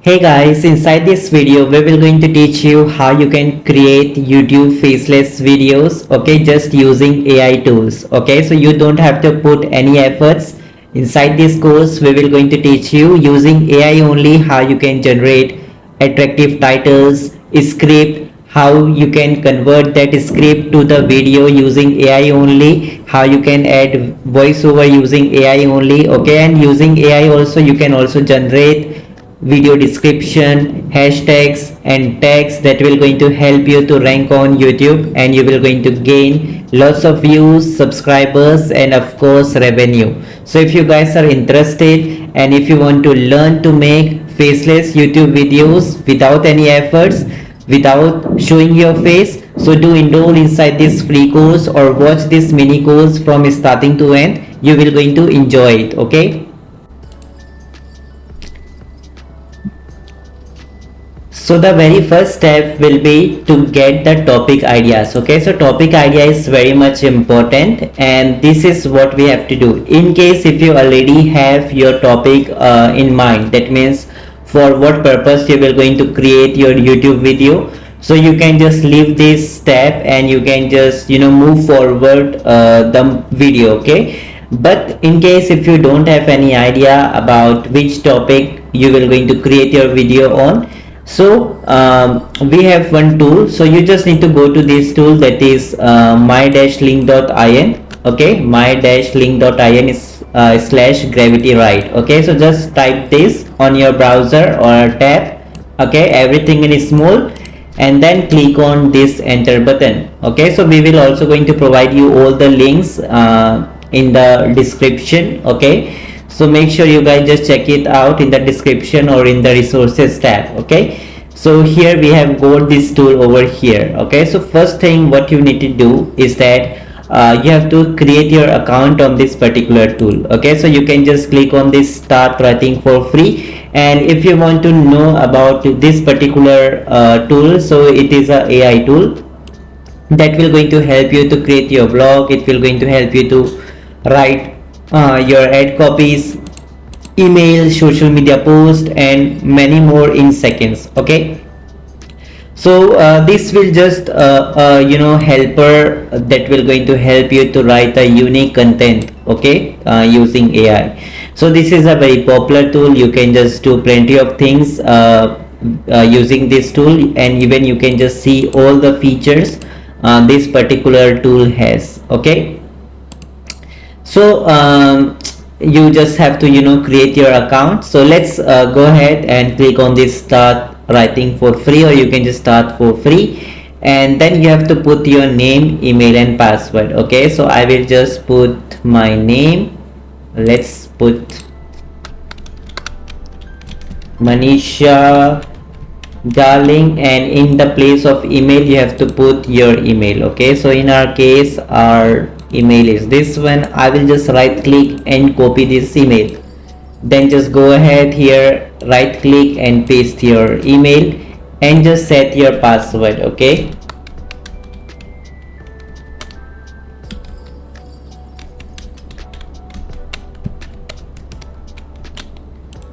Hey guys, inside this video we will going to teach you how you can create YouTube faceless videos, okay, just using AI tools. Okay, so you don't have to put any efforts. Inside this course we will going to teach you using AI only how you can generate attractive titles, script, how you can convert that script to the video using AI only, how you can add voiceover using AI only, okay, and using AI also you can also generate video description, hashtags and tags that will going to help you to rank on YouTube, and you will going to gain lots of views, subscribers and of course revenue. So if you guys are interested and if you want to learn to make faceless YouTube videos without any efforts, without showing your face, so do enroll inside this free course or watch this mini course from starting to end. You will going to enjoy it. Okay, so the very first step will be to get the topic ideas. Okay, so topic idea is very much important, and this is what we have to do. In case if you already have your topic in mind, that means for what purpose you will going to create your YouTube video, so you can just leave this step and you can just move forward the video. Okay, but in case if you don't have any idea about which topic you will going to create your video on, so we have one tool. So you just need to go to this tool, that is my-link.in. okay, my-link.in is /GravityWrite. okay, so just type this on your browser or tab. Okay, everything in small, and then click on this enter button. Okay, so we will also going to provide you all the links in the description. Okay, so make sure you guys just check it out in the description or in the resources tab. Okay, so here we have got this tool over here. Okay, so first thing what you need to do is that you have to create your account on this particular tool. Okay, so you can just click on this start writing for free, and if you want to know about this particular tool, so it is a AI tool that will going to help you to create your blog. It will going to help you to write your ad copies, email, social media post and many more in seconds. Okay, so this will just helper that will going to help you to write a unique content. Okay, using AI. So this is a very popular tool. You can just do plenty of things using this tool, and even you can just see all the features this particular tool has. Okay, so you just have to create your account. So let's go ahead and click on this start writing for free, or you can just start for free, and then you have to put your name, email and password. Okay, so I will just put my name. Let's put Manisha Darling, and in the place of email you have to put your email. Okay, so in our case our email is this one. I will just right click and copy this email, then just go ahead here, right click and paste your email and just set your password. Okay,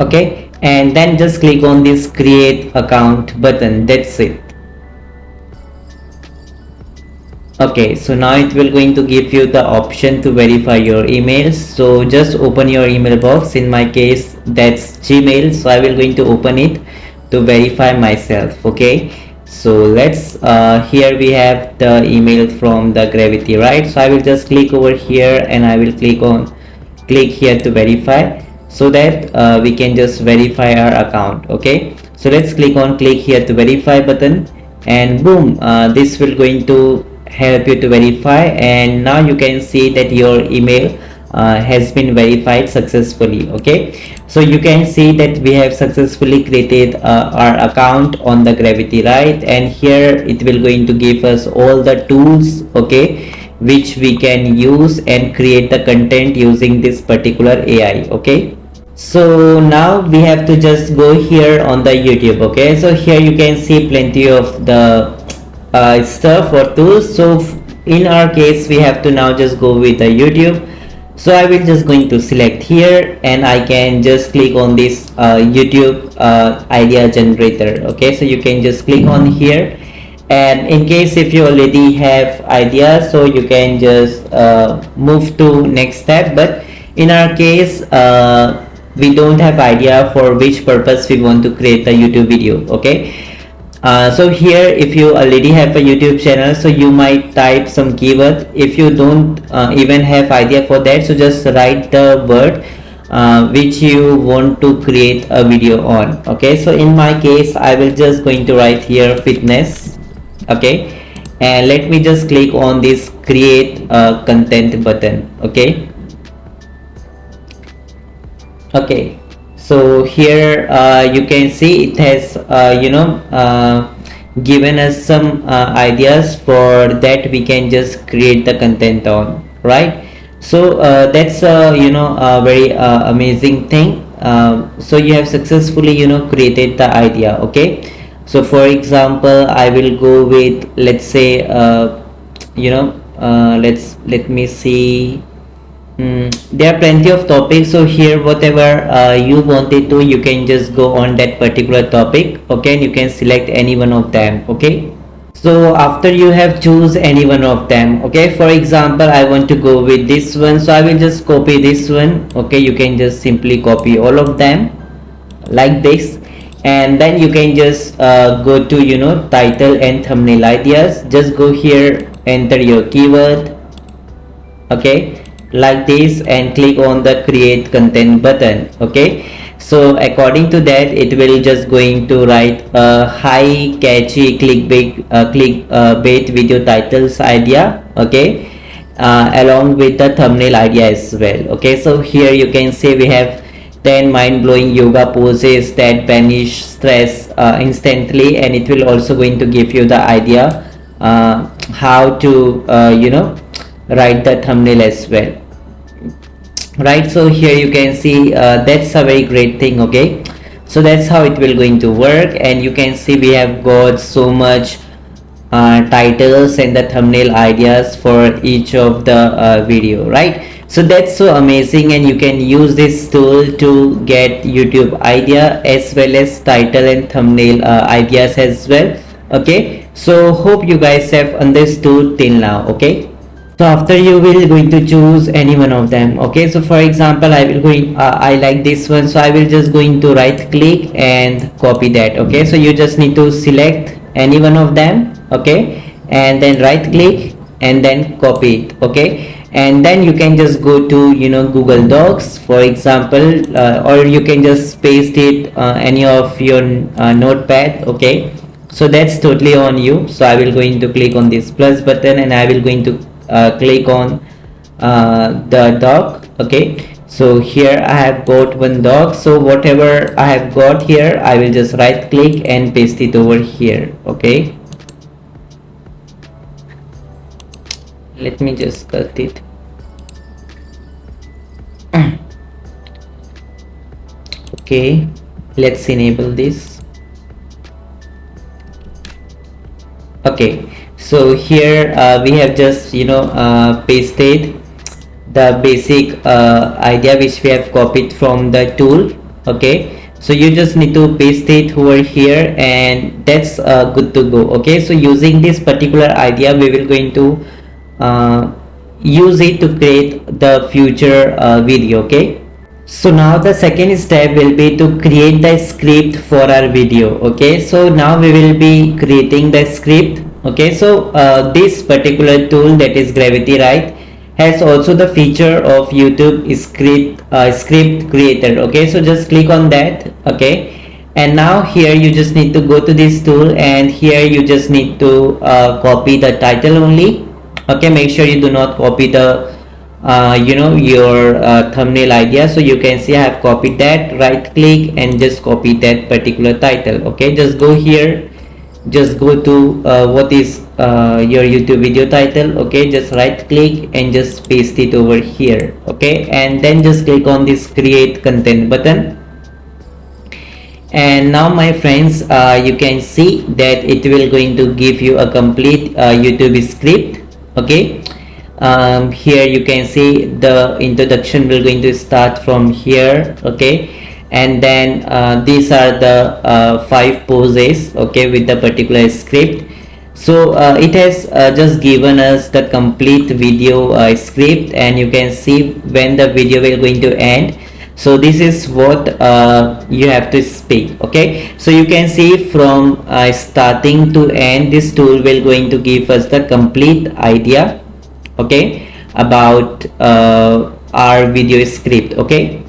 okay, and then just click on this create account button. That's it. Okay, so now it will going to give you the option to verify your emails. So just open your email box. In my case that's Gmail, so I will going to open it to verify myself. Okay, so let's here we have the email from the GravityWrite. So I will just click over here and I will click here to verify, so that we can just verify our account. Okay, so let's click here to verify button, and boom, this will going to help you to verify, and now you can see that your email has been verified successfully. Okay, so you can see that we have successfully created our account on the GravityWrite, and here it will going to give us all the tools, okay, which we can use and create the content using this particular AI. Okay, so now we have to just go here on the YouTube. Okay, so here you can see plenty of the stuff or tools. So in our case we have to now just go with the YouTube, So I will just going to select here, and I can just click on this YouTube idea generator. Okay, so you can just click on here, and in case if you already have ideas, so you can just move to next step. But in our case, we don't have idea for which purpose we want to create a YouTube video. Okay, so here if you already have a YouTube channel, so you might type some keyword. If you don't even have idea for that, so just write the word which you want to create a video on. Okay, so in my case I will just going to write here fitness. Okay, and let me just click on this create content button. Okay, okay, so here you can see it has given us some ideas for that we can just create the content on, right? So that's a very amazing thing. So you have successfully created the idea. Okay, so for example I will go with, let's say let me see. There are plenty of topics, so here whatever you wanted to, you can just go on that particular topic. Okay, and you can select any one of them. Okay, so after you have choose any one of them, okay, for example I want to go with this one, so I will just copy this one. Okay, you can just simply copy all of them like this, and then you can just go to title and thumbnail ideas. Just go here, enter your keyword, okay, like this, and click on the create content button. Okay, so according to that it will just going to write a high catchy clickbait video titles idea. Okay, along with the thumbnail idea as well. Okay, so here you can see we have 10 mind-blowing yoga poses that banish stress instantly, and it will also going to give you the idea how to write the thumbnail as well, right? So here you can see that's a very great thing. Okay, so that's how it will going to work, and you can see we have got so much titles and the thumbnail ideas for each of the video, right? So that's so amazing, and you can use this tool to get YouTube idea as well as title and thumbnail ideas as well. Okay, so hope you guys have understood till now. Okay, so after you will going to choose any one of them. Okay, so for example I will going I like this one, so I will just going to right click and copy that. Okay, so you just need to select any one of them. Okay, and then right click and then copy it. Okay, and then you can just go to Google Docs, for example, or you can just paste it any of your notepad. Okay, so that's totally on you. So I will going to click on this plus button, and I will going to click on the doc. Okay, so here I have got one doc, so whatever I have got here I will just right click and paste it over here. Okay, let me just cut it. Okay, let's enable this. Okay, so here we have just pasted the basic idea which we have copied from the tool. Okay, so you just need to paste it over here, and that's good to go. Okay, so using this particular idea we will going to use it to create the future video. Okay, so now the second step will be to create the script for our video. Okay, so now we will be creating the script. Okay, so this particular tool, that is GravityWrite, has also the feature of YouTube script creator. Okay, so just click on that. Okay, and now here you just need to go to this tool, and here you just need to copy the title only. Okay, make sure you do not copy the your thumbnail idea. So you can see I have copied that. Right click and just copy that particular title. Okay, just go here, just go to what is your YouTube video title. Okay, just right click and just paste it over here. Okay, and then just click on this create content button, and now my friends you can see that it will going to give you a complete YouTube script. Okay, here you can see the introduction will going to start from here, okay, and then these are the 5 poses, okay, with the particular script. So it has just given us the complete video script, and you can see when the video will going to end. So this is what you have to speak, okay. So you can see from starting to end, this tool will going to give us the complete idea, okay, about our video script, okay.